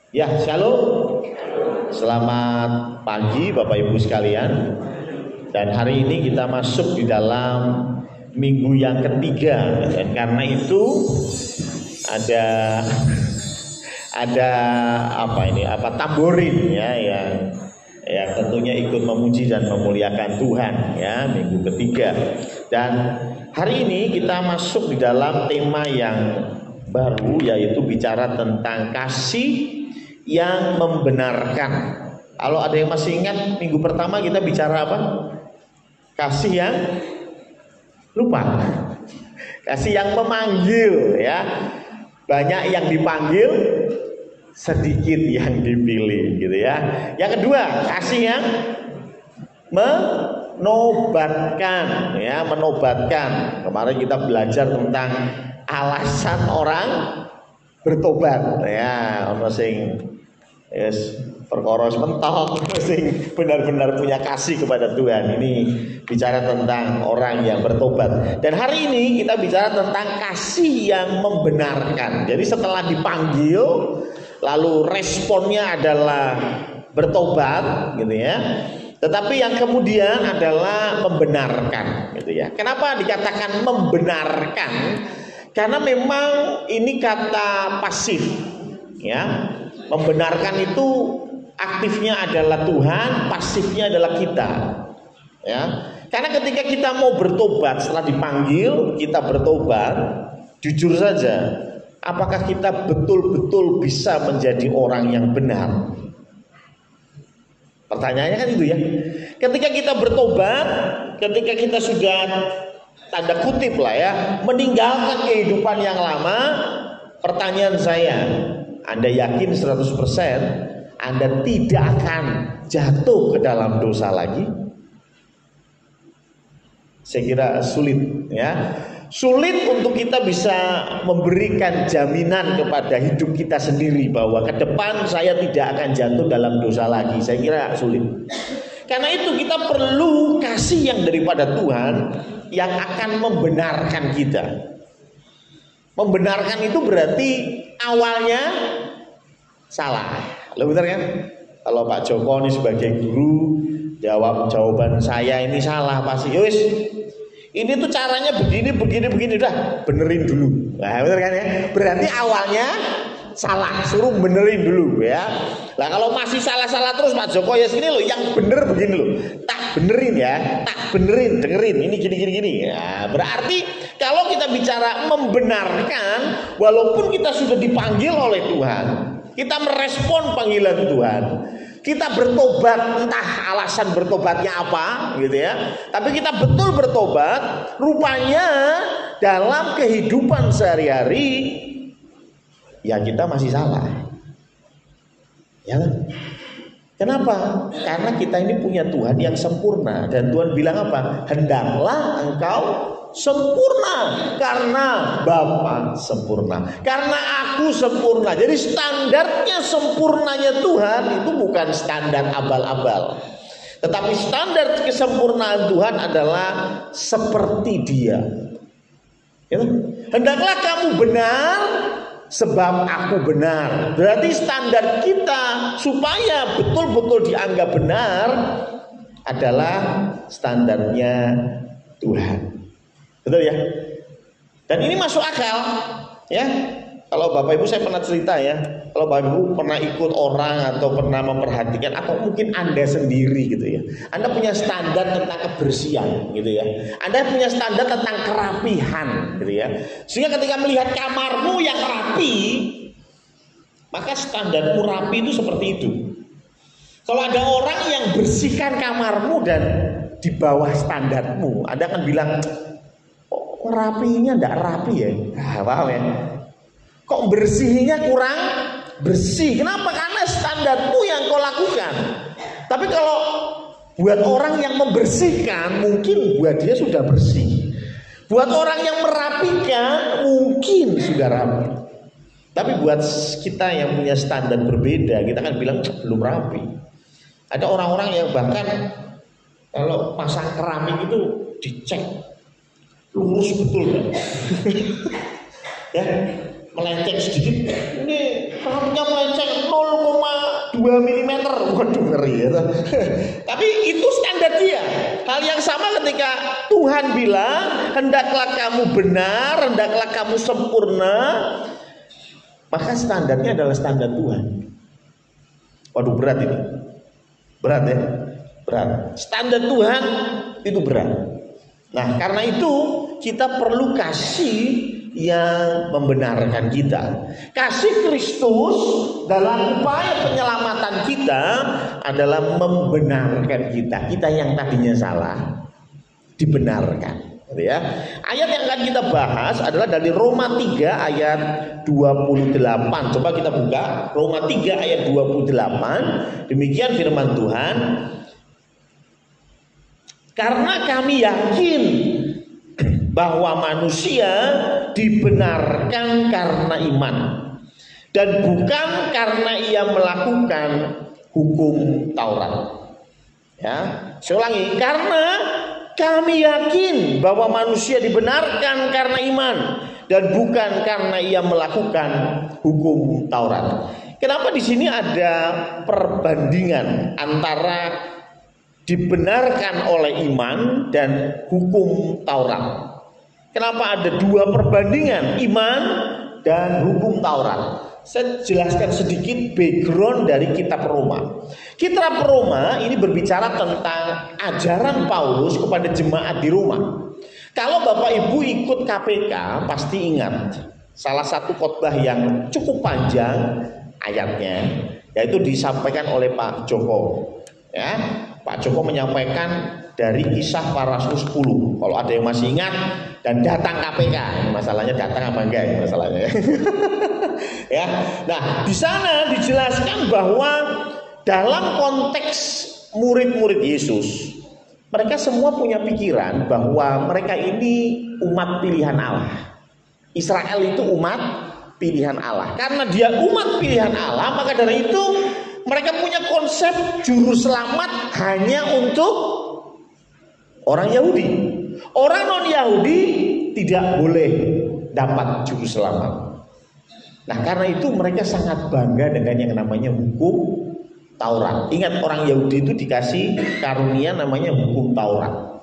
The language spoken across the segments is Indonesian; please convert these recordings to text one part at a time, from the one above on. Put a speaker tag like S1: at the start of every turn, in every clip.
S1: Ya, shalom. Selamat pagi Bapak Ibu sekalian. Dan hari ini kita masuk di dalam minggu yang ketiga. Dan karena itu ada tamborin ya yang tentunya ikut memuji dan memuliakan Tuhan ya, minggu ketiga. Dan hari ini kita masuk di dalam tema yang baru, yaitu bicara tentang kasih yang membenarkan. Kalau ada yang masih ingat minggu pertama kita bicara apa? Kasih yang lupa. Kasih yang memanggil ya. Banyak yang dipanggil, sedikit yang dipilih gitu ya. Yang kedua, kasih yang menobatkan ya, menobatkan. Kemarin kita belajar tentang alasan orang bertobat ya, ono sing perkara mentok, sing benar-benar punya kasih kepada Tuhan. Ini bicara tentang orang yang bertobat. Dan hari ini kita bicara tentang kasih yang membenarkan. Jadi setelah dipanggil, lalu responnya adalah bertobat, gitu ya. Tetapi yang kemudian adalah membenarkan, gitu ya. Kenapa dikatakan membenarkan? Karena memang ini kata pasif, ya. Membenarkan itu aktifnya adalah Tuhan, pasifnya adalah kita, ya. Karena ketika kita mau bertobat, setelah dipanggil kita bertobat, jujur saja, apakah kita betul-betul bisa menjadi orang yang benar? Pertanyaannya kan itu ya. Ketika kita bertobat, ketika kita sudah tanda kutip lah ya, meninggalkan kehidupan yang lama, pertanyaan saya, Anda yakin 100% Anda tidak akan jatuh ke dalam dosa lagi? Saya kira sulit ya. Sulit untuk kita bisa memberikan jaminan kepada hidup kita sendiri bahwa ke depan saya tidak akan jatuh dalam dosa lagi. Saya kira sulit. Karena itu kita perlu kasih yang daripada Tuhan yang akan membenarkan kita. Membenarkan itu berarti awalnya salah. Loh benar kan? Kalau Pak Joko ini sebagai guru jawaban saya ini salah pasti. Yowis, ini tuh caranya begini, udah benerin dulu. Nah, bener kan ya? Berarti awalnya salah, suruh benerin dulu ya. Nah kalau masih salah-salah terus Pak Joko ya sini loh, yang bener begini loh, tak benerin ya, tak benerin, dengerin, ini gini. Ya, berarti kalau kita bicara membenarkan, walaupun kita sudah dipanggil oleh Tuhan, kita merespon panggilan Tuhan, kita bertobat, entah alasan bertobatnya apa gitu ya, tapi kita betul bertobat, rupanya dalam kehidupan sehari-hari ya kita masih salah. Ya kan? Kenapa? Karena kita ini punya Tuhan yang sempurna. Dan Tuhan bilang apa? Hendaklah engkau sempurna karena Bapa sempurna, karena aku sempurna. Jadi standarnya sempurnanya Tuhan itu bukan standar abal-abal, tetapi standar kesempurnaan Tuhan adalah seperti Dia. Ya? Hendaklah kamu benar sebab aku benar. Berarti standar kita supaya betul-betul dianggap benar adalah standarnya Tuhan. Betul ya? Dan ini masuk akal ya. Kalau Bapak Ibu, saya pernah cerita ya, kalau Bapak Ibu pernah ikut orang atau pernah memperhatikan, atau mungkin Anda sendiri gitu ya, Anda punya standar tentang kebersihan gitu ya, Anda punya standar tentang kerapihan gitu ya, sehingga ketika melihat kamarmu yang rapi, maka standarmu rapi itu seperti itu. Kalau ada orang yang bersihkan kamarmu dan di bawah standarmu, Anda akan bilang, kok rapinya enggak rapi ya? Paham ya? Kok bersihnya kurang bersih? Kenapa? Karena standarmu yang kau lakukan. Tapi kalau buat orang yang membersihkan, mungkin buat dia sudah bersih. Buat orang yang merapikan, mungkin sudah rapi. Tapi buat kita yang punya standar berbeda, kita kan bilang belum rapi. Ada orang-orang yang bahkan kalau pasang keramik itu dicek lurus betul kan? Ya. melenceng sedikit, ini rambutnya melenceng 0,2 mm, waduh ngeri ya. Tapi itu standar dia. Hal yang sama ketika Tuhan bilang, hendaklah kamu benar, hendaklah kamu sempurna, maka standarnya adalah standar Tuhan. Waduh berat ini, berat ya, berat. Standar Tuhan itu berat. Nah karena itu kita perlu kasih yang membenarkan kita. Kasih Kristus dalam upaya penyelamatan kita adalah membenarkan kita. Kita yang tadinya salah dibenarkan. Ya. Ayat yang akan kita bahas adalah dari Roma 3 ayat 28. Coba kita buka Roma 3 ayat 28. Demikian firman Tuhan. Karena kami yakin bahwa manusia dibenarkan karena iman dan bukan karena ia melakukan hukum Taurat. Ya, saya ulangi, karena kami yakin bahwa manusia dibenarkan karena iman dan bukan karena ia melakukan hukum Taurat. Kenapa di sini ada perbandingan antara dibenarkan oleh iman dan hukum Taurat? Kenapa ada dua perbandingan, iman dan hukum Taurat? Saya jelaskan sedikit background dari kitab Roma. Kitab Roma ini berbicara tentang ajaran Paulus kepada jemaat di Roma. Kalau Bapak Ibu ikut KPK pasti ingat salah satu khotbah yang cukup panjang ayatnya, yaitu disampaikan oleh Pak Joko. Ya, Pak Joko menyampaikan dari Kisah Para Rasul 10. Kalau ada yang masih ingat, dan datang KPK. Masalahnya datang apa enggak ya masalahnya. Ya. Nah, di sana dijelaskan bahwa dalam konteks murid-murid Yesus, mereka semua punya pikiran bahwa mereka ini umat pilihan Allah. Israel itu umat pilihan Allah. Karena dia umat pilihan Allah, maka dari itu mereka punya konsep juru selamat hanya untuk orang Yahudi. Orang non-Yahudi tidak boleh dapat juru selamat. Nah karena itu mereka sangat bangga dengan yang namanya hukum Taurat. Ingat, orang Yahudi itu dikasih karunia namanya hukum Taurat.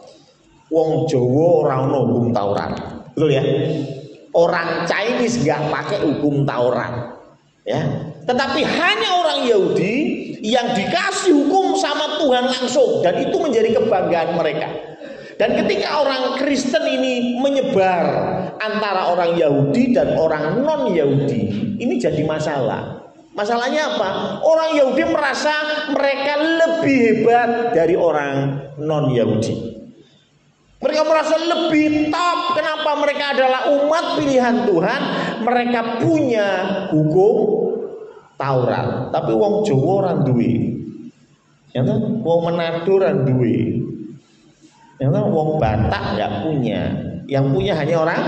S1: Wong Jawa ora ono hukum Taurat. Betul ya? Orang Chinese gak pakai hukum Taurat. Ya. Tetapi hanya orang Yahudi yang dikasih hukum sama Tuhan langsung, dan itu menjadi kebanggaan mereka. Dan ketika orang Kristen ini menyebar antara orang Yahudi dan orang non-Yahudi, ini jadi masalah. Masalahnya apa? Orang Yahudi merasa mereka lebih hebat dari orang non-Yahudi. Mereka merasa lebih top. Kenapa? Mereka adalah umat pilihan Tuhan. Mereka punya hukum Taurat. Tapi wong Jawa ora duwe. Ya kan? Wong Manado ora duwe. Ya kan? Wong Batak enggak punya. Yang punya hanya orang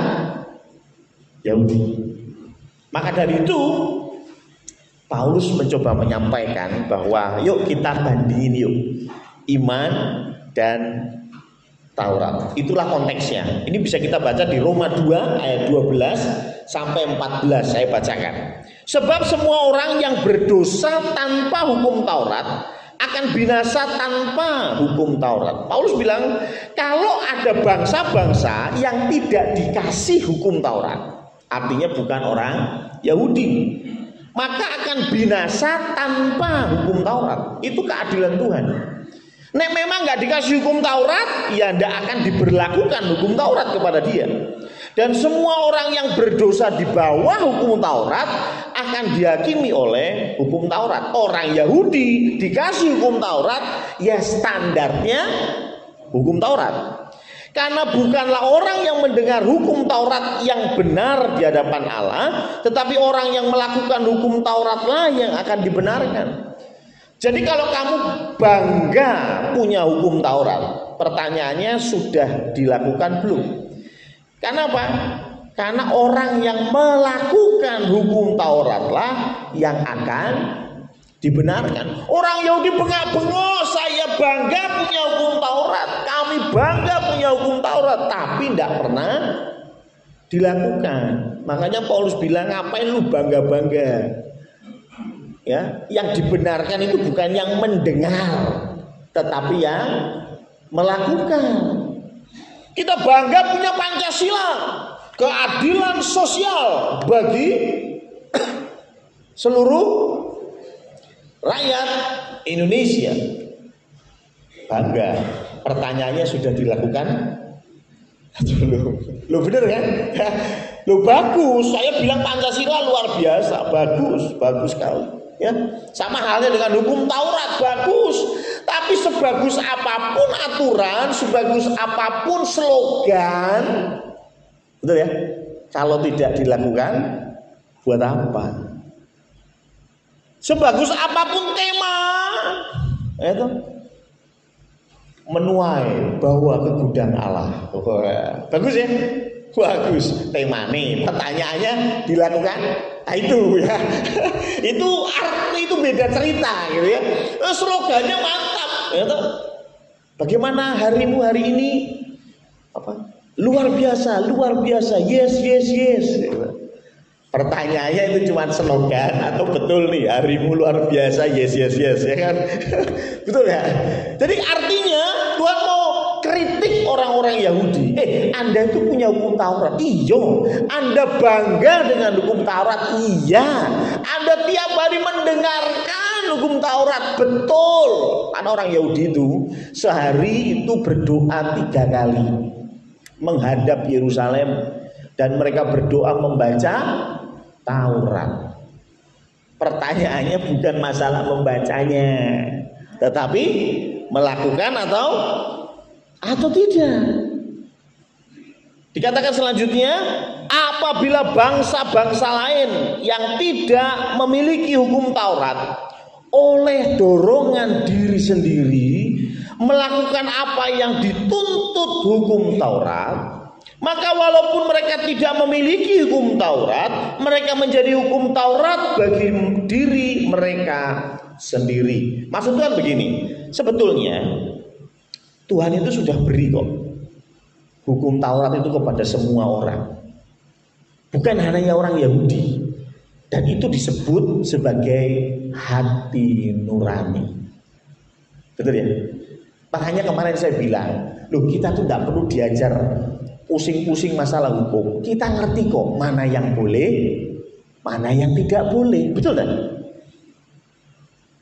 S1: Yahudi. Maka dari itu Paulus mencoba menyampaikan bahwa yuk kita bandingin yuk iman dan Taurat. Itulah konteksnya. Ini bisa kita baca di Roma 2 ayat 12 sampai 14. Saya bacakan. Sebab semua orang yang berdosa tanpa hukum Taurat akan binasa tanpa hukum Taurat. Paulus bilang kalau ada bangsa-bangsa yang tidak dikasih hukum Taurat, artinya bukan orang Yahudi, maka akan binasa tanpa hukum Taurat. Itu keadilan Tuhan. Nek memang nggak dikasih hukum Taurat, ya tidak akan diberlakukan hukum Taurat kepada dia. Dan semua orang yang berdosa di bawah hukum Taurat akan dihakimi oleh hukum Taurat. Orang Yahudi dikasih hukum Taurat, ya standarnya hukum Taurat. Karena bukanlah orang yang mendengar hukum Taurat yang benar di hadapan Allah, tetapi orang yang melakukan hukum Tauratlah yang akan dibenarkan. Jadi kalau kamu bangga punya hukum Taurat, pertanyaannya sudah dilakukan belum? Karena apa? Karena orang yang melakukan hukum Tauratlah yang akan dibenarkan. Orang Yahudi bengak-bengok, saya bangga punya hukum Taurat, kami bangga punya hukum Taurat, tapi tidak pernah dilakukan. Makanya Paulus bilang, ngapain lu bangga-bangga? Ya, yang dibenarkan itu bukan yang mendengar, tetapi yang melakukan. Kita bangga punya Pancasila, keadilan sosial bagi seluruh rakyat Indonesia. Bangga. Pertanyaannya sudah dilakukan? Lo bener kan? Lo bagus. Saya bilang Pancasila luar biasa, bagus sekali. Ya, sama halnya dengan hukum Taurat, bagus. Tapi sebagus apapun aturan, sebagus apapun slogan, betul ya? Kalau tidak dilakukan, buat apa? Sebagus apapun tema, itu menuai bawa ke gudang Allah. Bagus ya? Bagus. Tema nih, pertanyaannya dilakukan. Nah itu ya. Itu arti, itu beda cerita gitu ya. Slogannya mantap ya. Bagaimana harimu hari ini? Apa? Luar biasa, yes. Pertanyaannya itu cuma slogan atau betul nih harimu luar biasa, yes ya kan? Betul ya? Jadi artinya Tuhan mau kritik orang-orang Yahudi. Anda itu punya hukum Taurat. Iya. Anda bangga dengan hukum Taurat. Iya. Anda tiap hari mendengarkan hukum Taurat. Betul. Karena orang Yahudi itu sehari itu berdoa 3 kali menghadap Yerusalem, dan mereka berdoa membaca Taurat. Pertanyaannya bukan masalah membacanya, tetapi melakukan atau tidak. Dikatakan selanjutnya, apabila bangsa-bangsa lain yang tidak memiliki hukum Taurat oleh dorongan diri sendiri melakukan apa yang dituntut hukum Taurat, maka walaupun mereka tidak memiliki hukum Taurat, mereka menjadi hukum Taurat bagi diri mereka sendiri. Maksud Tuhan begini, sebetulnya Tuhan itu sudah beri kok hukum Taurat itu kepada semua orang, bukan hanya orang Yahudi. Dan itu disebut sebagai hati nurani. Betul ya? Makanya kemarin saya bilang, loh kita tuh tidak perlu diajar pusing-pusing masalah hukum. Kita ngerti kok mana yang boleh, mana yang tidak boleh. Betul kan?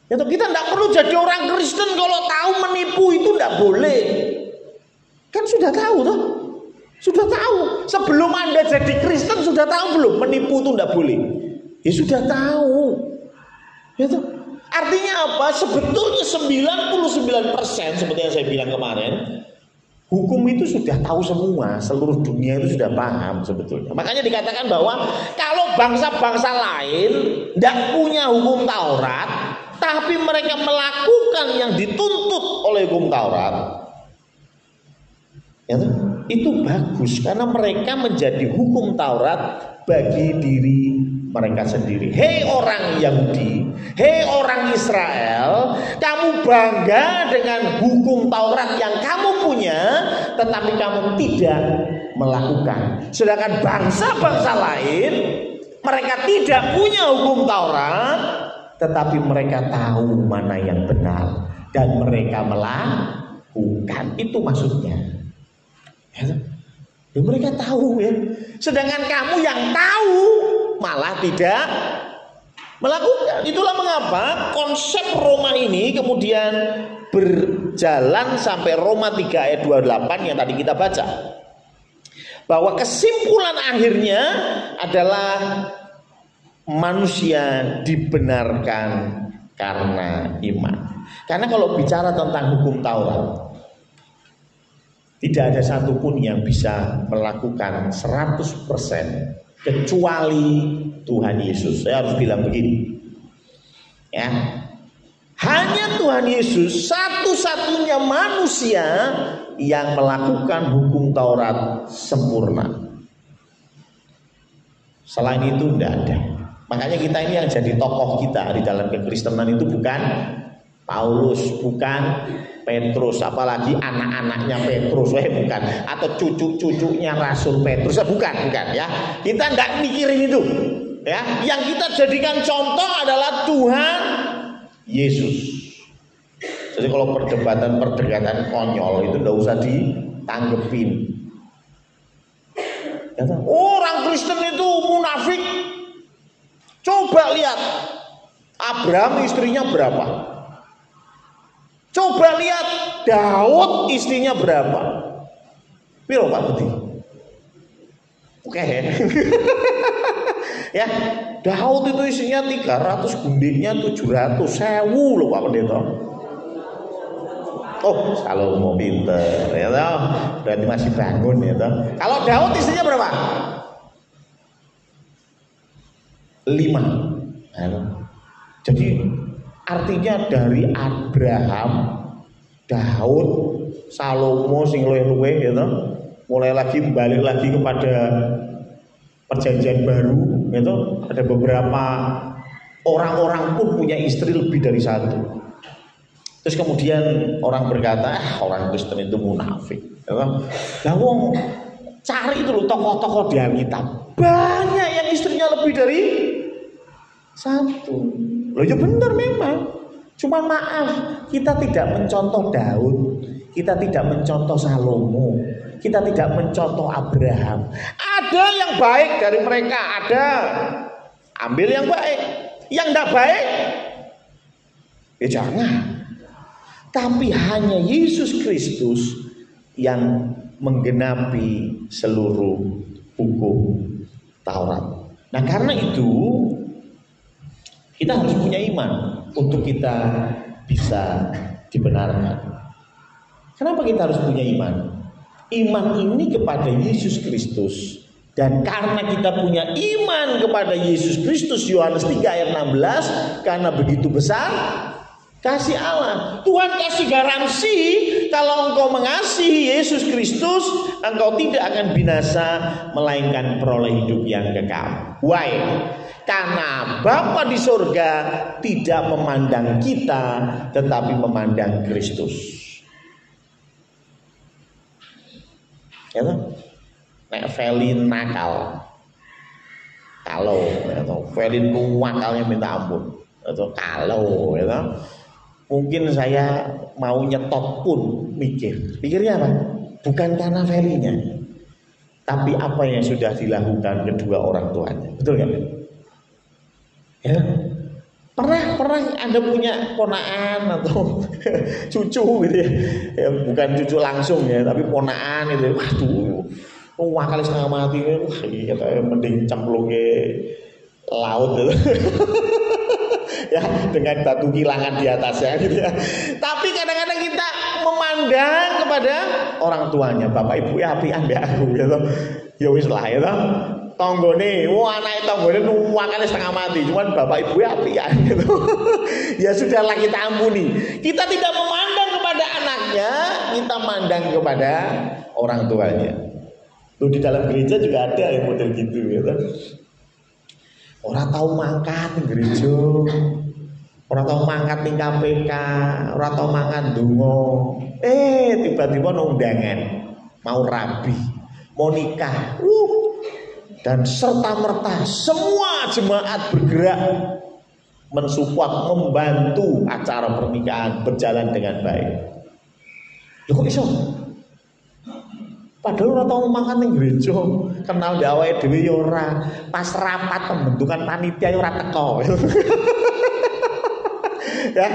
S1: Ya, kita tidak perlu jadi orang Kristen kalau tahu menipu itu tidak boleh. Kan sudah tahu toh? Sudah tahu. Sebelum Anda jadi Kristen sudah tahu belum menipu itu tidak boleh? Ya sudah tahu. Ya toh? Artinya apa? Sebetulnya 99% seperti yang saya bilang kemarin, hukum itu sudah tahu semua, seluruh dunia itu sudah paham sebetulnya. Makanya dikatakan bahwa kalau bangsa-bangsa lain tidak punya hukum Taurat, tapi mereka melakukan yang dituntut oleh hukum Taurat, ya, itu bagus karena mereka menjadi hukum Taurat bagi diri mereka sendiri. Hei orang Yahudi, hei orang Israel, kamu bangga dengan hukum Taurat yang kamu punya, tetapi kamu tidak melakukan. Sedangkan bangsa-bangsa lain, mereka tidak punya hukum Taurat, tetapi mereka tahu mana yang benar dan mereka melakukan. Itu maksudnya. Ya, mereka tahu ya. Sedangkan kamu yang tahu malah tidak melakukan. Itulah mengapa konsep Roma ini kemudian berjalan sampai Roma 3 ayat 28 yang tadi kita baca. Bahwa kesimpulan akhirnya adalah manusia dibenarkan karena iman. Karena kalau bicara tentang hukum Taurat, tidak ada satupun yang bisa melakukan 100% kecuali Tuhan Yesus. Saya harus bilang begini, ya, hanya Tuhan Yesus satu-satunya manusia yang melakukan hukum Taurat sempurna. Selain itu tidak ada. Makanya kita ini yang jadi tokoh kita di dalam kekristenan itu bukan Paulus, bukan Petrus, apalagi anak-anaknya Petrus, bukan, atau cucu-cucunya Rasul Petrus, bukan ya. Kita enggak mikirin itu, ya. Yang kita jadikan contoh adalah Tuhan Yesus. Jadi kalau perdebatan konyol itu enggak usah ditanggepin. Ya, orang Kristen itu munafik. Coba lihat Abraham istrinya berapa? Coba lihat Daud istrinya berapa? Piro Pak Budi? Oke. Ya, Daud itu istrinya 300, gundiknya 700, 1000 loh Pak Pendeta. Oh, Salomo pinter ya toh. Berarti masih bangun ya toh. Kalau Daud istrinya berapa? 5. Jadi artinya dari Abraham, Daud, Salomo sing luwih-luwih ya toh, mulai lagi balik lagi kepada perjanjian baru ya toh, ada beberapa orang-orang pun punya istri lebih dari satu. Terus kemudian orang berkata, orang Kristen itu munafik ya toh. Lah wong cari itu loh tokoh-tokoh di Alkitab, banyak yang istrinya lebih dari satu. Loh ya benar memang. Cuma maaf, kita tidak mencontoh Daud, kita tidak mencontoh Salomo, kita tidak mencontoh Abraham. Ada yang baik dari mereka, ada. Ambil yang baik. Yang tidak baik, ya jangan. Tapi hanya Yesus Kristus yang menggenapi seluruh hukum Taurat. Nah karena itu kita harus punya iman untuk kita bisa dibenarkan. Kenapa kita harus punya iman? Iman ini kepada Yesus Kristus. Dan karena kita punya iman kepada Yesus Kristus, Yohanes 3 ayat 16, karena begitu besar kasih Allah. Tuhan kasih garansi kalau engkau mengasihi Yesus Kristus, engkau tidak akan binasa melainkan peroleh hidup yang kekal. Why? Karena Bapa di surga tidak memandang kita, tetapi memandang Kristus. Ya toh? Nek Felin nakal, kalau Felin wakalnya minta ampun, atau kalau, ya toh? Mungkin saya mau nyetot pun pikirnya apa? Bukan karena Felinnya, tapi apa yang sudah dilakukan kedua orang tuanya, betul nggak? Ya, pernah Anda punya ponaan atau cucu gitu ya, bukan cucu langsung ya, tapi ponaan gitu. Waduh, wakal setengah mati, wah iya, mending cemplungnya laut gitu. Ya, dengan batu kilangan di atasnya gitu ya. Tapi kadang-kadang kita memandang kepada orang tuanya, bapak ibu ya apian ya aku gitu. Ya wis lah ya toh. Tanggone, anake tanggone nuwakane setengah mati, cuman bapak ibu ya apian gitu. Ya sudahlah kita ampuni. Kita tidak memandang kepada anaknya, kita mandang kepada orang tuanya. Tuh di dalam gereja juga ada yang model gitu gitu. Orang tahu mangkat di gereja, orang tahu mangkat di KPK, orang tahu mangkat dungo. Tiba-tiba undangan mau rabi, mau nikah. Dan serta-merta semua jemaat bergerak mensupport, membantu acara pernikahan berjalan dengan baik. Loh kok iso? Padahal ora tau mangan ning gereja, kenal ndek awake dhewe ya ora. Pas rapat pembentukan panitia ya ora teko. Ya,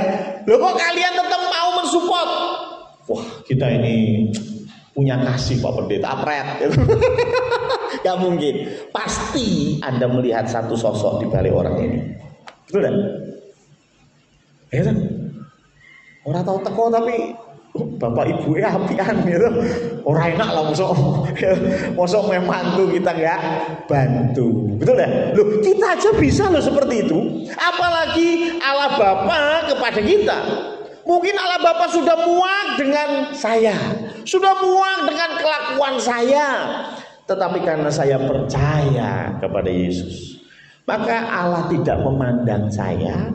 S1: lho kok kalian tetap mau mensupport? Wah, kita ini punya kasih Pak Pendeta, apret. Gak mungkin. Pasti Anda melihat satu sosok di balik orang ini. Betul kan? Ya kan? Orang tahu teko tapi bapak ibu ya apian gitu. Orang enak lah mosok membantu kita nggak bantu. Betul kan? Loh, kita aja bisa loh seperti itu. Apalagi Allah Bapa kepada kita. Mungkin Allah Bapa sudah muak dengan saya, sudah muak dengan kelakuan saya. Tetapi karena saya percaya kepada Yesus, maka Allah tidak memandang saya,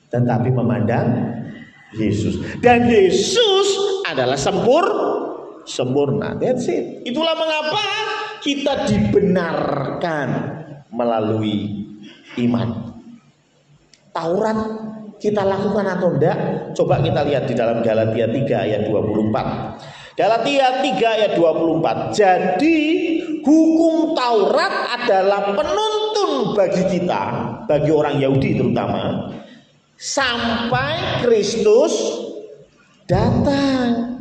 S1: tetapi memandang Yesus. Dan Yesus adalah sempurna. That's it. Itulah mengapa kita dibenarkan melalui iman. Taurat kita lakukan atau enggak? Coba kita lihat di dalam Galatia 3 ayat 24. Galatia 3 ayat 24. Jadi hukum Taurat adalah penuntun bagi kita, bagi orang Yahudi terutama, sampai Kristus datang.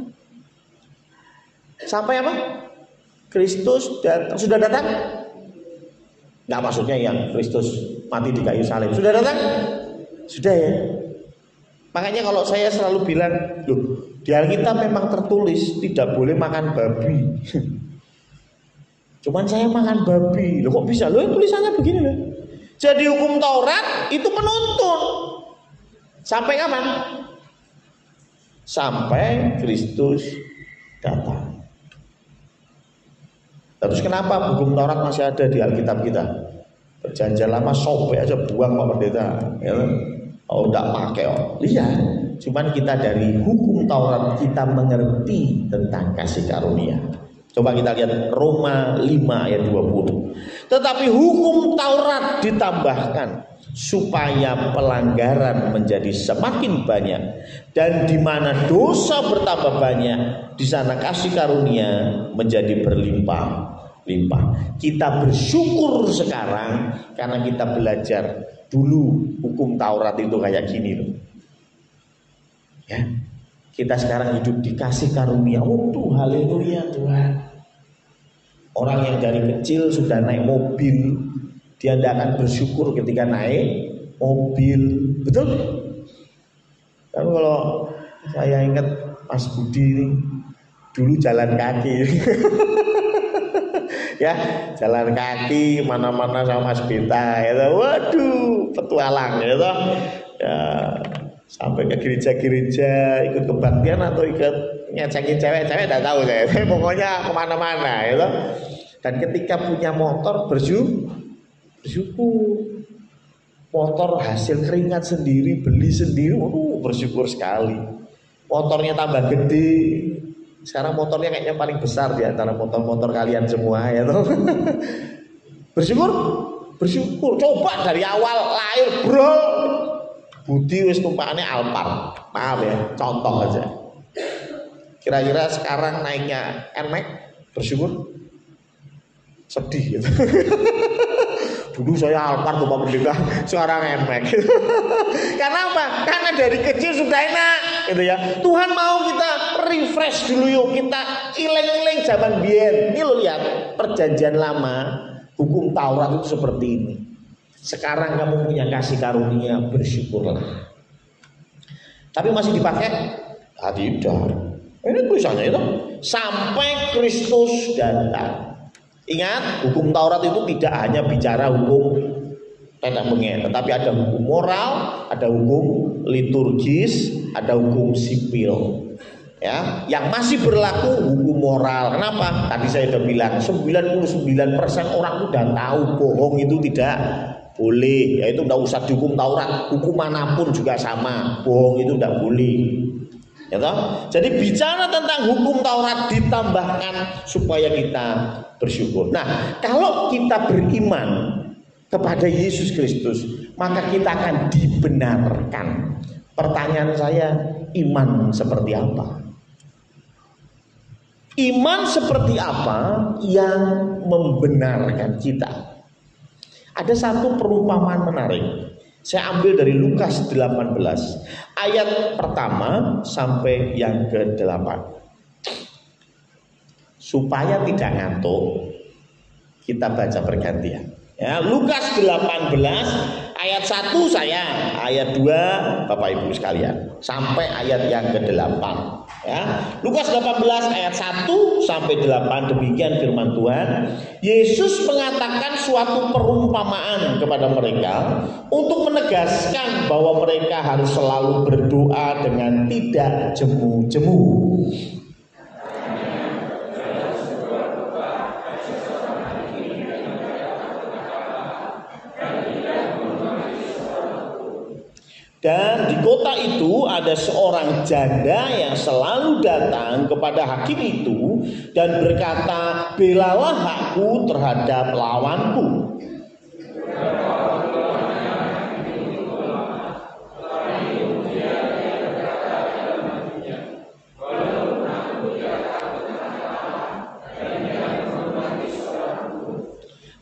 S1: Sampai apa? Kristus datang. Sudah datang? Nggak, maksudnya yang Kristus mati di kayu salib. Sudah datang? Sudah ya. Makanya kalau saya selalu bilang, loh, di Alkitab memang tertulis tidak boleh makan babi. Cuman saya makan babi. Loh kok bisa? Loh tulisannya begini loh. Jadi hukum Taurat itu penuntun. Sampai kapan? Sampai Kristus datang. Terus kenapa hukum Taurat masih ada di Alkitab kita? Perjanjian lama sobek aja buang Pak Pendeta. Ya. Oh enggak pakai. Oh. Iya. Cuman kita dari hukum Taurat kita mengerti tentang kasih karunia. Coba kita lihat Roma 5 ayat 20. Tetapi hukum Taurat ditambahkan supaya pelanggaran menjadi semakin banyak, dan di mana dosa bertambah banyak, di sana kasih karunia menjadi berlimpah-limpah. Kita bersyukur sekarang karena kita belajar dulu hukum Taurat itu kayak gini loh. Ya. Kita sekarang hidup dikasih karunia. Oh haleluya Tuhan. Orang yang dari kecil sudah naik mobil, dia tidak akan bersyukur ketika naik mobil, betul? Tapi kalau saya ingat Mas Budi ini dulu jalan kaki, ya jalan kaki mana-mana sama Mas Beta, ya, waduh petualang, ya, ya sampai ke gereja-gereja ikut kebaktian atau ikut ngecekin cewek-cewek, tidak tahu saya, pokoknya kemana-mana, ya. Dan ketika punya motor bersyukur. Motor hasil keringat sendiri, beli sendiri, bersyukur sekali. Motornya tambah gede. Sekarang motornya kayaknya paling besar di antara motor-motor kalian semua, ya toh. Bersyukur. Coba dari awal lahir, bro. Budi wis tumpakannya Alphard. Maaf ya, contoh aja. Kira-kira sekarang naiknya NMAX, bersyukur? Sedih gitu. Dulu saya Alphard tuh Pak Pendeta, sekarang NMAX. Karena apa? Karena dari kecil sudah enak, gitu ya. Tuhan mau kita refresh dulu yuk, kita ileng-ileng zaman biyen. Ini lo lihat perjanjian lama, hukum Taurat itu seperti ini. Sekarang kamu punya kasih karunia, bersyukurlah. Tapi masih dipakai? Tidak. Ini tulisannya itu sampai Kristus datang. Ingat, hukum Taurat itu tidak hanya bicara hukum tetek bengek, tetapi ada hukum moral, ada hukum liturgis, ada hukum sipil. Ya, yang masih berlaku hukum moral. Kenapa? Tadi saya sudah bilang 99% orang sudah tahu bohong itu tidak boleh. Ya itu tidak usah dihukum Taurat, hukum manapun juga sama. Bohong itu tidak boleh. Ya toh? Jadi bicara tentang hukum Taurat ditambahkan supaya kita bersyukur. Nah, kalau kita beriman kepada Yesus Kristus, maka kita akan dibenarkan. Pertanyaan saya, iman seperti apa? Iman seperti apa yang membenarkan kita? Ada satu perumpamaan menarik. Saya ambil dari Lukas 18 ayat pertama sampai yang ke-8. Supaya tidak ngantuk, kita baca bergantian. Ya, Lukas 18 ayat 1 saya, ayat 2 Bapak Ibu sekalian, sampai ayat yang ke-8. Ya, Lukas 18 ayat 1 sampai 8, demikian firman Tuhan. Yesus mengatakan suatu perumpamaan kepada mereka untuk menegaskan bahwa mereka harus selalu berdoa dengan tidak jemu-jemu. Dan di kota itu ada seorang janda yang selalu datang kepada hakim itu dan berkata, belalah hakku terhadap lawanku.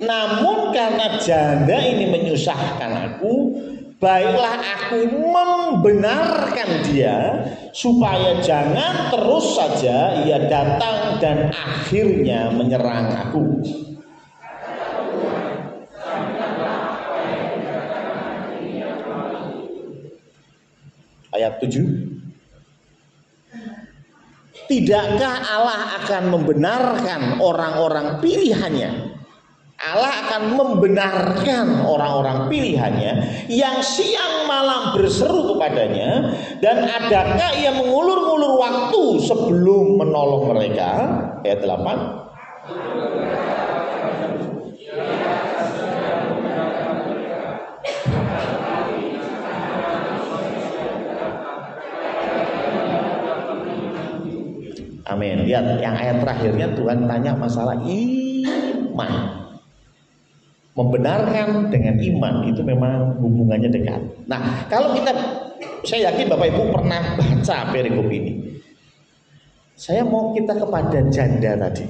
S1: Namun karena janda ini menyusahkan aku, baiklah aku membenarkan dia supaya jangan terus saja ia datang dan akhirnya menyerang aku. Ayat 7. Tidakkah Allah akan membenarkan orang-orang pilihannya? Allah akan membenarkan orang-orang pilihannya yang siang malam berseru kepadanya, dan adakah ia mengulur-ulur waktu sebelum menolong mereka? Ayat 8. Amin. Lihat yang ayat terakhirnya Tuhan tanya masalah iman. Membenarkan dengan iman itu memang hubungannya dekat. Nah, kalau saya yakin Bapak Ibu pernah baca perikop ini. Saya mau kita kepada janda tadi.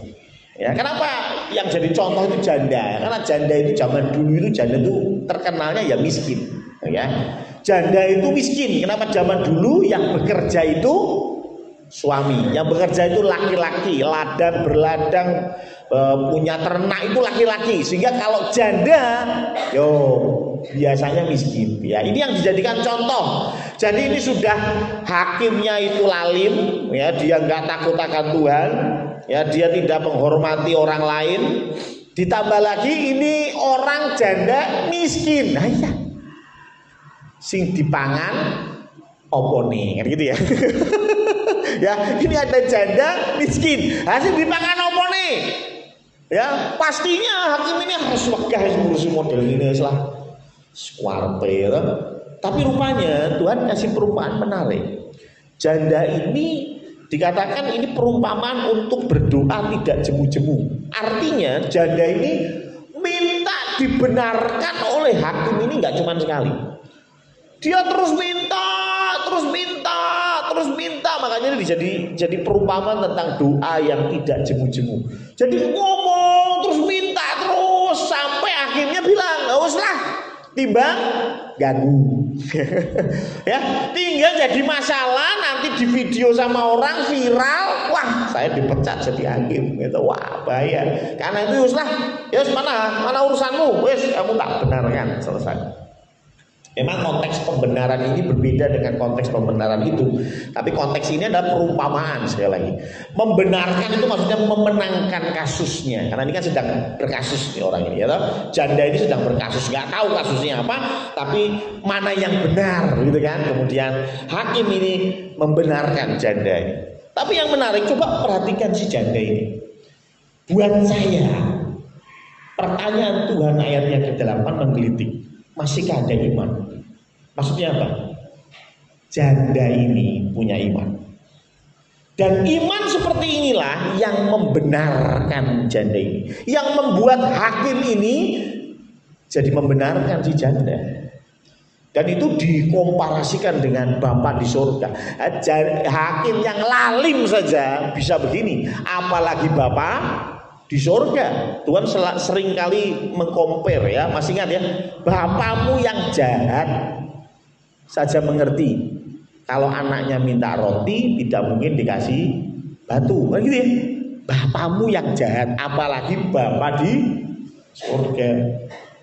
S1: Ya, kenapa yang jadi contoh itu janda? Karena janda itu zaman dulu itu janda itu terkenalnya ya miskin. Ya, janda itu miskin. Kenapa zaman dulu yang bekerja itu suami, yang bekerja itu laki-laki, ladang berladang, punya ternak itu laki-laki, sehingga kalau janda, biasanya miskin. Ya, ini yang dijadikan contoh. Jadi ini sudah hakimnya itu lalim, ya, dia nggak takut akan Tuhan, ya, dia tidak menghormati orang lain. Ditambah lagi ini orang janda miskin, nah ya, sing dipangan opone, kan gitu ya. Ya, ini ada janda miskin, hasil dipangan apa nih? Ya, pastinya hakim ini harus wegah ngurusi model ini lah. Swarpe. Tapi rupanya Tuhan kasih perumpamaan menarik. Janda ini dikatakan ini perumpamaan untuk berdoa tidak jemu-jemu. Artinya janda ini minta dibenarkan oleh hakim ini nggak cuma sekali. Dia terus minta, makanya ini jadi perumpamaan tentang doa yang tidak jemu-jemu. Jadi ngomong terus minta terus sampai akhirnya bilang nggak usah timbang ganggu. Ya, tinggal jadi masalah nanti di video sama orang viral, wah saya dipecat jadi hakim, gitu. Wah bahaya. Karena itu uslah, ya mana urusanmu, wes kamu tak benarkan, selesai. Memang konteks pembenaran ini berbeda dengan konteks pembenaran itu. Tapi konteks ini adalah perumpamaan sekali lagi. Membenarkan itu maksudnya memenangkan kasusnya. Karena ini kan sedang berkasus nih orang ini, ya toh? Janda ini sedang berkasus, nggak tahu kasusnya apa, tapi mana yang benar, gitu kan? Kemudian hakim ini membenarkan janda ini. Tapi yang menarik, coba perhatikan si janda ini. Buat saya, pertanyaan Tuhan ayatnya ke-8 menggelitik. Masihkah ada iman? Maksudnya apa? Janda ini punya iman. Dan iman seperti inilah yang membenarkan janda ini, yang membuat hakim ini jadi membenarkan si janda. Dan itu dikomparasikan dengan Bapa di surga. Hakim yang lalim saja bisa begini, apalagi Bapa di surga. Tuhan sering kali mengcompare, ya, masih ingat ya, bapamu yang jahat saja mengerti kalau anaknya minta roti tidak mungkin dikasih batu, kan gitu ya. Bapamu yang jahat, apalagi Bapa di surga.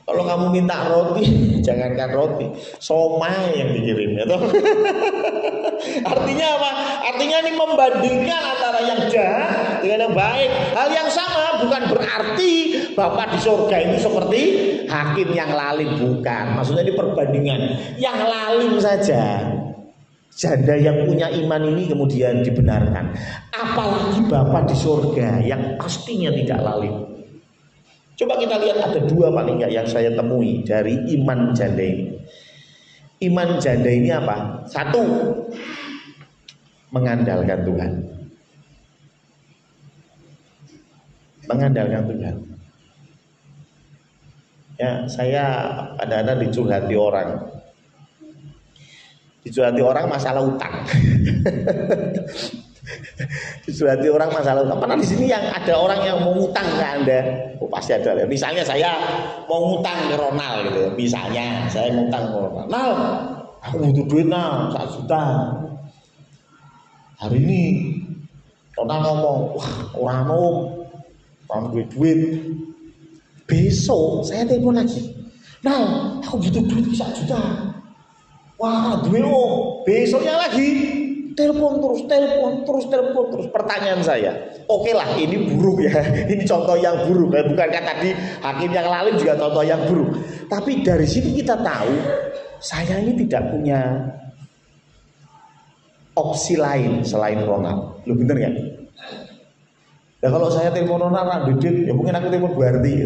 S1: Kalau kamu minta roti, jangankan roti, somai yang dikirim, ya toh. Artinya apa? Artinya ini membandingkan antara yang jahat dengan yang baik. Hal yang sama bukan berarti Bapa di surga itu seperti hakim yang lalim, bukan. Maksudnya ini perbandingan yang lalim saja. Janda yang punya iman ini kemudian dibenarkan. Apalagi Bapa di surga yang pastinya tidak lalim. Coba kita lihat ada dua paling enggak yang saya temui dari iman janda ini. Iman janda ini apa? Satu, mengandalkan Tuhan. Mengandalkan Tuhan. Ya, saya ada dicurhati orang. Dicurhati orang masalah utang. Dicurhati orang masalah utang. Pernah di sini yang ada orang yang mau ngutang ke Anda? Oh, pasti ada. Misalnya saya mau ngutang ke Ronald gitu ya. Misalnya saya ngutang ke Ronald. Nal, aku butuh duit Nal, 1 juta. Hari ini Ronald ngomong, wah orang duit. Besok saya telepon lagi. Nal, aku butuh duit 1 juta. Wah, duit besoknya lagi telepon terus. Pertanyaan saya, oke lah, ini buruk ya. Ini contoh yang buruk. Bukankah tadi hakim yang lalu juga contoh yang buruk. Tapi dari sini kita tahu, saya ini tidak punya opsi lain selain Ronald. Lu bener nggak? Nah, kalau saya telepon Ronald, Didit, ya mungkin aku telepon Bu Arti.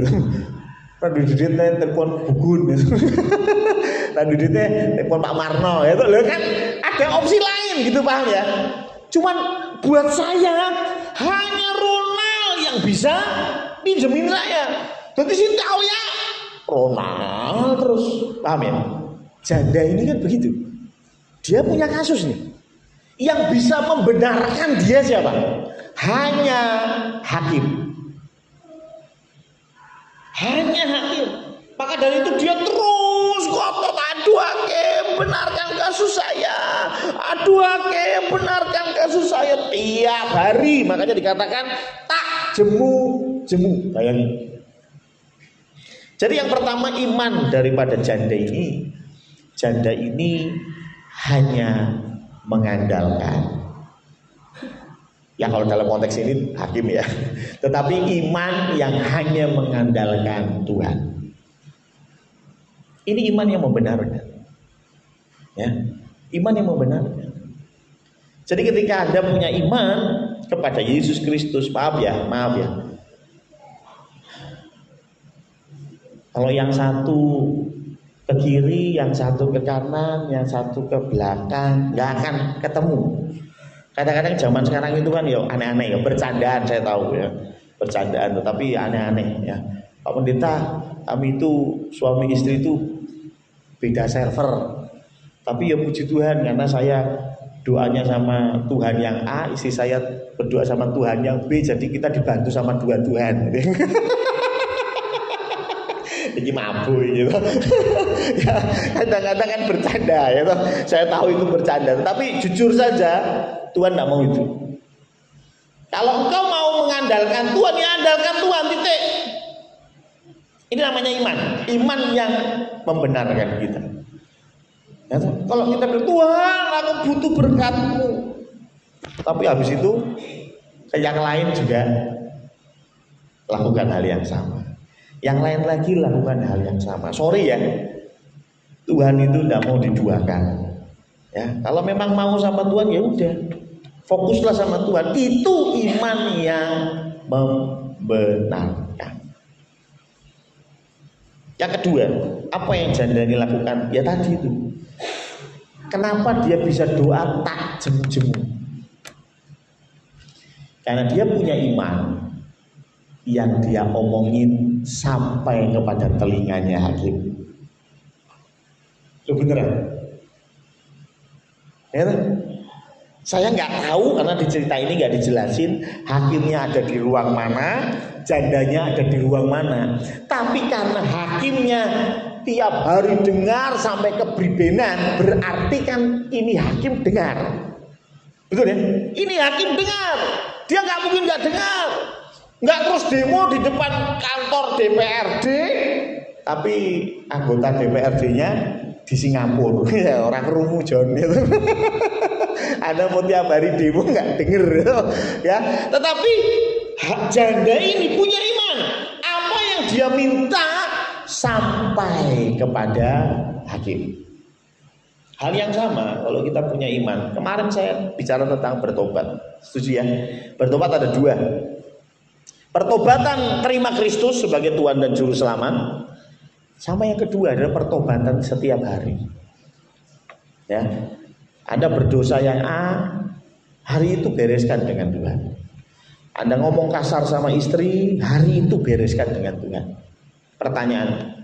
S1: Didit telepon Bugun. Diditnya telepon Pak Marno. Itu loh kan ada opsi lain gitu, paham ya? Cuman buat saya hanya Ronald yang bisa pinjemin saya. Jadi sih tahu ya Ronald terus, paham ya? Janda ini kan begitu. Dia punya kasus nih. Yang bisa membenarkan dia siapa? Hanya hakim. Hanya hakim. Maka dari itu dia terus ngotot, aduh hakim benarkan kasus saya, aduh hakim benarkan kasus saya tiap hari. Makanya dikatakan tak jemu. Bayangin. Jadi yang pertama, iman daripada janda ini hanya mengandalkan. Ya kalau dalam konteks ini hakim ya. Tetapi iman yang hanya mengandalkan Tuhan. Ini iman yang membenarkan. Ya, iman yang membenarkan. Jadi ketika Anda punya iman kepada Yesus Kristus, maaf ya. Kalau yang satu ke kiri, yang satu ke kanan, yang satu ke belakang, nggak akan ketemu. Kadang-kadang zaman sekarang itu kan ya aneh-aneh ya, bercandaan saya tahu ya, bercandaan, tetapi aneh-aneh ya. Pak Pendeta, kami itu suami istri itu beda server, tapi ya puji Tuhan karena saya doanya sama Tuhan yang A, istri saya berdoa sama Tuhan yang B, jadi kita dibantu sama dua Tuhan. Ini mampu gitu. Ya, kadang-kadang kan bercanda ya toh. Saya tahu itu bercanda, tapi jujur saja Tuhan tidak mau itu. Kalau engkau mau mengandalkan Tuhan, ya andalkan Tuhan, titik. Ini namanya iman. Iman yang membenarkan kita. Ya, kalau kita bilang, Tuhan aku butuh berkat-Mu, tapi habis itu yang lain juga lakukan hal yang sama. Yang lain lagi lakukan hal yang sama. Sorry ya, Tuhan itu tidak mau diduakan. Ya, kalau memang mau sama Tuhan ya udah, fokuslah sama Tuhan. Itu iman yang membenarkan. Yang kedua, apa yang janda ini lakukan? Ya tadi itu. Kenapa dia bisa doa tak jemu-jemu? Karena dia punya iman yang dia omongin sampai kepada telinganya hakim. Itu beneran? Ya, saya nggak tahu karena di cerita ini nggak dijelasin hakimnya ada di ruang mana, jandanya ada di ruang mana. Tapi karena hakimnya tiap hari dengar sampai kebribenan, berarti kan ini hakim dengar. Betul ya? Ini hakim dengar. Dia nggak mungkin nggak dengar. Nggak terus demo di depan kantor DPRD, tapi anggota DPRD-nya di Singapura. Ya, orang kerungu John itu. Anda mau tiap hari demo nggak denger ya. Tetapi janda ini punya iman. Apa yang dia minta sampai kepada hakim. Hal yang sama kalau kita punya iman. Kemarin saya bicara tentang bertobat. Setuju ya? Bertobat ada dua. Pertobatan terima Kristus sebagai Tuhan dan Juru Selamat. Sama yang kedua adalah pertobatan setiap hari. Ya, Anda berdosa yang A, hari itu bereskan dengan Tuhan. Anda ngomong kasar sama istri, hari itu bereskan dengan Tuhan. Pertanyaan,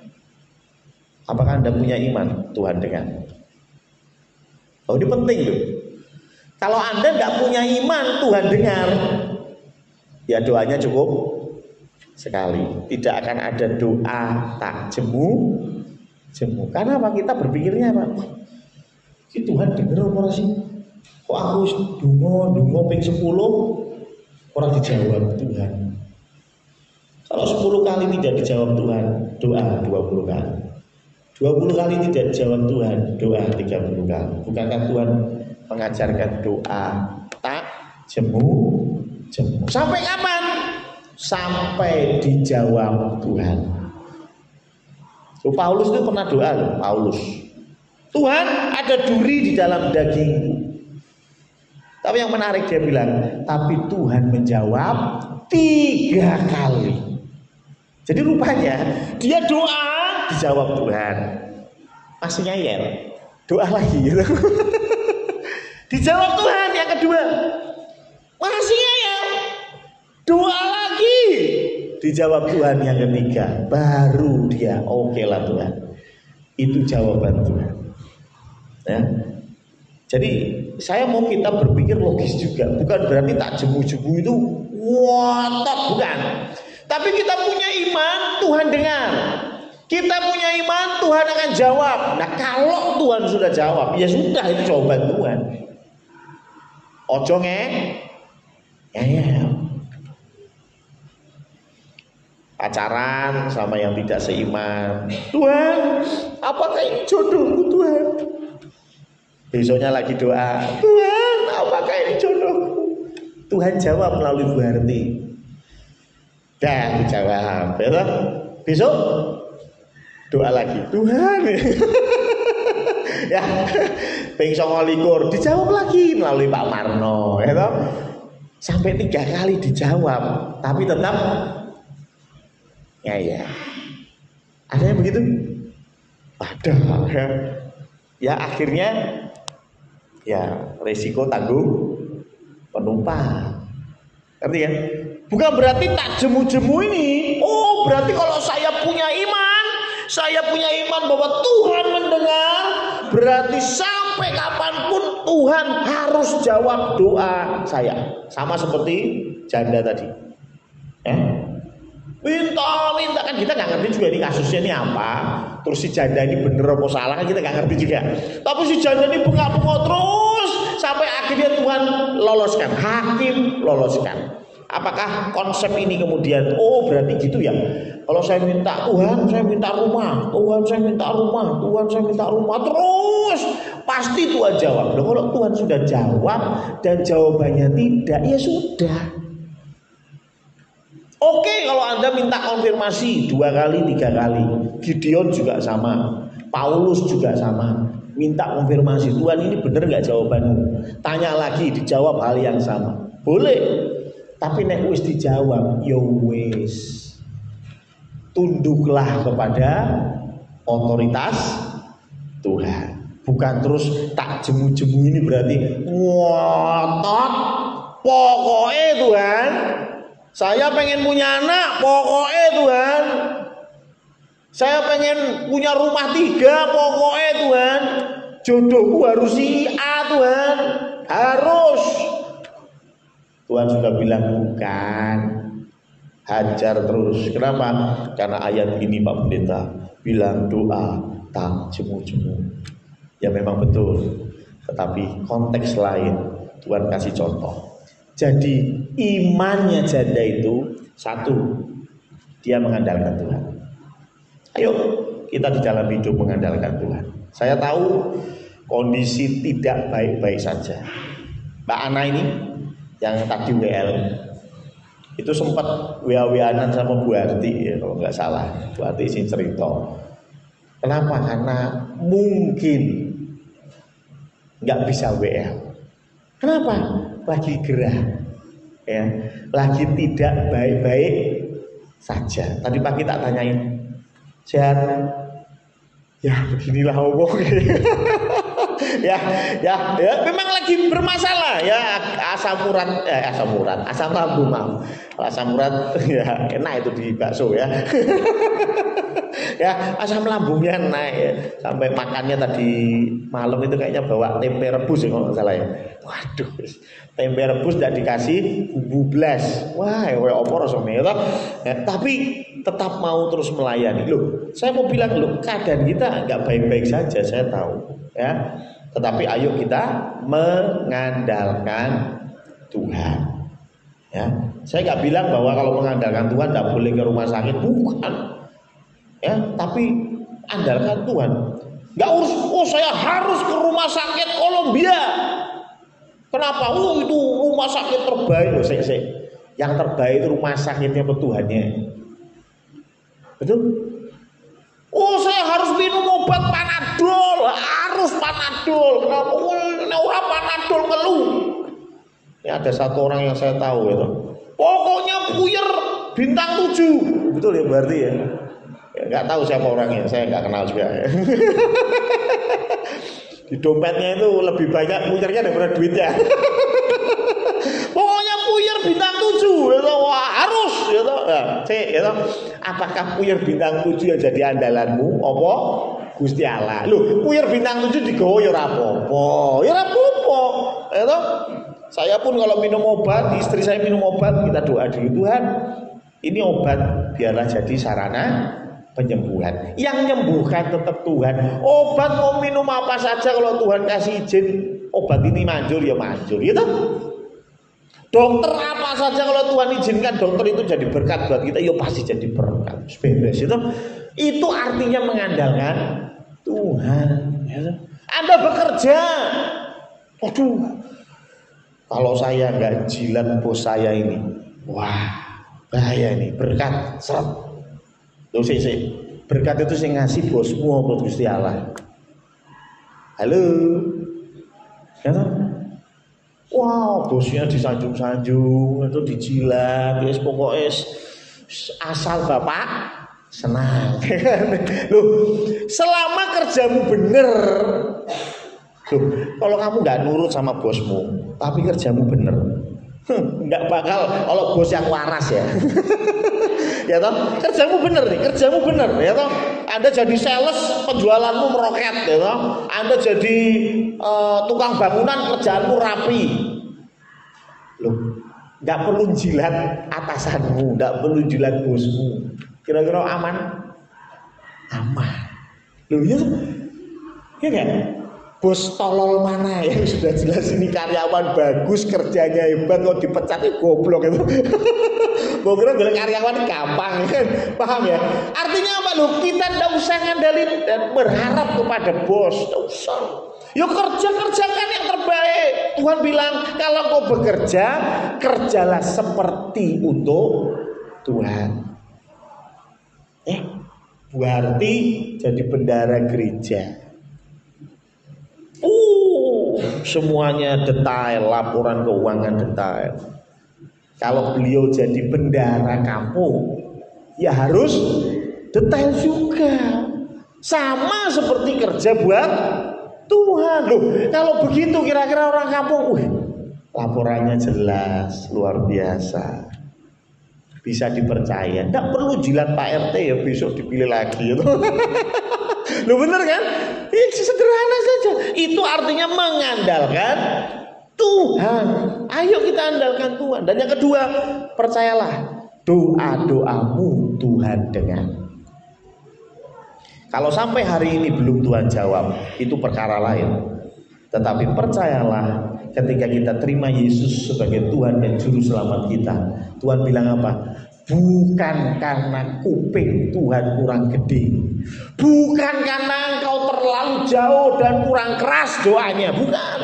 S1: apakah Anda punya iman? Tuhan dengar. Oh, ini penting loh. Kalau Anda tidak punya iman, Tuhan dengar. Ya doanya cukup sekali. Tidak akan ada doa tak jemu. Karena apa? Kita berpikirnya apa? Si Tuhan dengar apa sih? Kok aku dungo ping 10 orang dijawab Tuhan. Kalau 10 kali tidak dijawab Tuhan, doa 20 kali. 20 kali tidak dijawab Tuhan, doa 30 kali. Bukankah Tuhan mengajarkan doa tak jemu? Sampai kapan? Sampai dijawab Tuhan. Paulus itu pernah doa loh, Paulus. Tuhan, ada duri di dalam dagingku. Tapi yang menarik dia bilang, tapi Tuhan menjawab 3 kali. Jadi rupanya dia doa dijawab Tuhan. Masih ngeyel, doa lagi gitu. Dijawab Tuhan yang kedua. Masih ngeyel, doa lagi. Dijawab Tuhan yang ketiga. Baru dia oke lah Tuhan. Itu jawaban Tuhan. Ya. Jadi saya mau kita berpikir logis juga. Bukan berarti tak jemu-jemu itu ngotot, bukan. Tapi kita punya iman, Tuhan dengar. Kita punya iman, Tuhan akan jawab. Nah kalau Tuhan sudah jawab, ya sudah, itu jawaban Tuhan. Ojo ya. Pacaran sama yang tidak seiman. Tuhan, apakah ini jodohku Tuhan? Besoknya lagi doa, Tuhan, apakah ini jodohku? Tuhan jawab melalui Bu Harti. Dah dijawab, ya. Besok doa lagi, Tuhan. Ya, ping 29 dijawab lagi melalui Pak Marno, ya toh? Sampai 3 kali dijawab, tapi tetap ya. Ada yang begitu? Ada. Ya akhirnya ya resiko tanggung penumpang. Ngerti ya? Bukan berarti tak jemu-jemu ini. Oh, berarti kalau saya punya iman bahwa Tuhan mendengar, berarti sampai kapanpun Tuhan harus jawab doa saya. Sama seperti janda tadi. Minta kan kita nggak ngerti juga ini kasusnya ini apa. Terus si janda ini bener apa salah kan kita nggak ngerti juga. Tapi si janda ini bengak-bengok terus sampai akhirnya Tuhan loloskan, hakim loloskan. Apakah konsep ini kemudian berarti gitu ya? Kalau saya minta Tuhan, saya minta rumah, Tuhan saya minta rumah, Tuhan saya minta rumah terus pasti Tuhan jawab. Loh, kalau Tuhan sudah jawab dan jawabannya tidak, ya sudah. Oke, kalau Anda minta konfirmasi 2 kali, 3 kali. Gideon juga sama, Paulus juga sama. Minta konfirmasi, Tuhan ini benar nggak jawabanmu? Tanya lagi, dijawab hal yang sama. Boleh. Tapi nek wis dijawab, ya wis. Tunduklah kepada otoritas Tuhan. Bukan terus tak jemu-jemu ini berarti ngotot. Pokoknya Tuhan, saya pengen punya anak, pokoknya Tuhan. Saya pengen punya rumah 3, pokoknya Tuhan. Jodohku harus si A Tuhan. Harus. Tuhan sudah bilang bukan. Hajar terus. Kenapa? Karena ayat ini Pak Pendeta bilang doa tak jemu-jemu. Ya memang betul. Tetapi konteks lain Tuhan kasih contoh. Jadi imannya janda itu satu, dia mengandalkan Tuhan. Ayo kita di dalam hidup mengandalkan Tuhan. Saya tahu kondisi tidak baik-baik saja. Mbak Ana ini yang tadi WL itu sempat WA-WAnan sama Bu Harti ya, kalau nggak salah. Bu Harti sih cerita. Kenapa? Karena mungkin nggak bisa WL. Kenapa? Lagi gerah, ya, lagi tidak baik-baik saja. Tadi pagi tak tanyain, sehat? Ya beginilah omong. ya, memang lagi bermasalah ya, asam lambung maaf. Asam urat ya enak itu di bakso ya. Ya, asam lambungnya naik ya. Sampai makannya tadi malam itu kayaknya bawa tempe rebus ya kalau nggak salah ya. Waduh, tempe rebus tidak dikasih bumbu blas. Wah, opor rasanya ya, tapi tetap mau terus melayani. Loh, saya mau bilang loh, keadaan kita nggak baik-baik saja, saya tahu ya. Tetapi ayo kita mengandalkan Tuhan. Ya, saya nggak bilang bahwa kalau mengandalkan Tuhan tidak boleh ke rumah sakit, bukan. Ya, tapi andalkan Tuhan. Nggak urus, saya harus ke rumah sakit Kolombia. Kenapa? Itu rumah sakit terbaik loh, yang terbaik itu rumah sakitnya Tuhannya. Betul? Saya harus minum obat Panadol, harus Panadol. Kenapa? Orang Panadol ngeluh. Ini ada satu orang yang saya tahu itu. Pokoknya puyer bintang 7. Betul ya berarti ya? Nggak tahu siapa orangnya, saya nggak kenal juga ya. Di dompetnya itu lebih banyak puyernya daripada duitnya. Pokoknya puyer bintang 7 gitu. Wah, harus gitu. Nah, gitu. Apakah puyer bintang 7 yang jadi andalanmu? Apa? Gusti Allah. Loh, puyer bintang 7 digowo ya ora apa-apa. Ya ora apa-apa. Gitu. Saya pun kalau minum obat, istri saya minum obat, kita doa dulu, Tuhan, ini obat biarlah jadi sarana penyembuhan. Yang menyembuhkan tetap Tuhan. Obat mau minum apa saja kalau Tuhan kasih izin, obat ini manjur ya manjur, gitu. Dokter apa saja kalau Tuhan izinkan dokter itu jadi berkat buat kita, ya pasti jadi berkat. Beres itu. Itu artinya mengandalkan Tuhan. Anda bekerja, aduh. Kalau saya nggak jilat bos saya ini, wah bahaya ini, berkat seret. Loh sih, berkat itu saya ngasih bosmu apa Gusti Allah. Halo, ya toh? Wow, bosnya disanjung-sanjung, itu dijilat, ya pokoknya asal bapak senang. Loh, selama kerjamu bener. Loh, kalau kamu nggak nurut sama bosmu, tapi kerjamu bener, nggak bakal. Kalau bos yang waras ya, ya toh, kerjamu bener nih, kerjamu bener, ya toh. Anda jadi sales, penjualanmu meroket, ya toh. Anda jadi tukang bangunan, kerjaanmu rapi. Loh, nggak perlu jilat atasanmu, nggak perlu jilat bosmu. Kira-kira aman? Aman. Loh, ya kan? Bos tolol mana yang sudah jelas ini karyawan bagus, kerjanya hebat, kok dipecat goblok itu. Pokoknya bilang karyawan gampang kan, paham ya? Artinya apa loh? Kita tidak usah ngandalin dan berharap kepada bos, tidak usah. Yuk kerjakan yang terbaik. Tuhan bilang kalau kau bekerja, kerjalah seperti untuk Tuhan. Berarti jadi bendara gereja. Semuanya detail, laporan keuangan detail. Kalau beliau jadi bendara kampung, ya harus detail juga. Sama seperti kerja buat Tuhan. Loh, kalau begitu kira-kira orang kampung, laporannya jelas, luar biasa. Bisa dipercaya. Tidak perlu jilat Pak RT ya, besok dipilih lagi. Loh bener kan? Sederhana saja. Itu artinya mengandalkan Tuhan. Ayo kita andalkan Tuhan. Dan yang kedua, percayalah, doa-doamu Tuhan dengar. Kalau sampai hari ini belum Tuhan jawab, itu perkara lain. Tetapi percayalah, ketika kita terima Yesus sebagai Tuhan dan Juru Selamat kita, Tuhan bilang apa? Bukan karena kuping Tuhan kurang gede, bukan karena engkau terlalu jauh dan kurang keras doanya, bukan.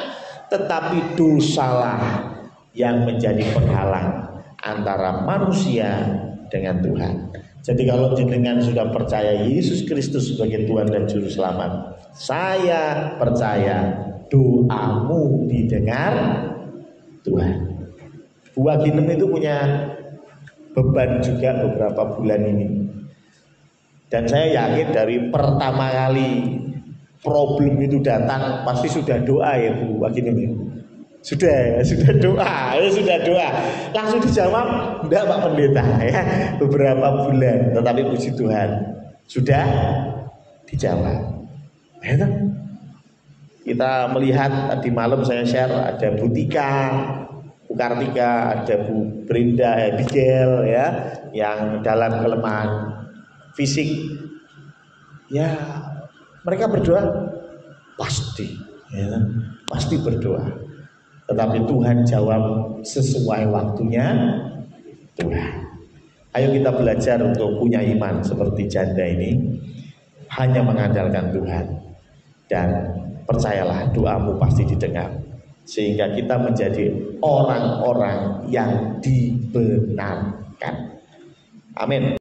S1: Tetapi dosalah yang menjadi penghalang antara manusia dengan Tuhan. Jadi kalau jenengan sudah percaya Yesus Kristus sebagai Tuhan dan Juru Selamat, saya percaya doamu didengar Tuhan. Bu Aginem itu punya beban juga beberapa bulan ini. Dan saya yakin dari pertama kali problem itu datang pasti sudah doa ya Bu Wagini. Sudah doa, sudah doa. Langsung dijawab, enggak Pak Pendeta ya. Beberapa bulan, tetapi puji Tuhan sudah dijawab. Ya, kita melihat tadi malam saya share ada Bu Tika, Bu Kartika, ada Bu Brenda, Abigail ya, yang dalam kelemahan fisik. Ya, mereka berdoa pasti, ya, pasti berdoa. Tetapi Tuhan jawab sesuai waktunya Tuhan. Ayo kita belajar untuk punya iman seperti janda ini, hanya mengandalkan Tuhan. Dan percayalah doamu pasti didengar, sehingga kita menjadi orang-orang yang dibenarkan. Amin.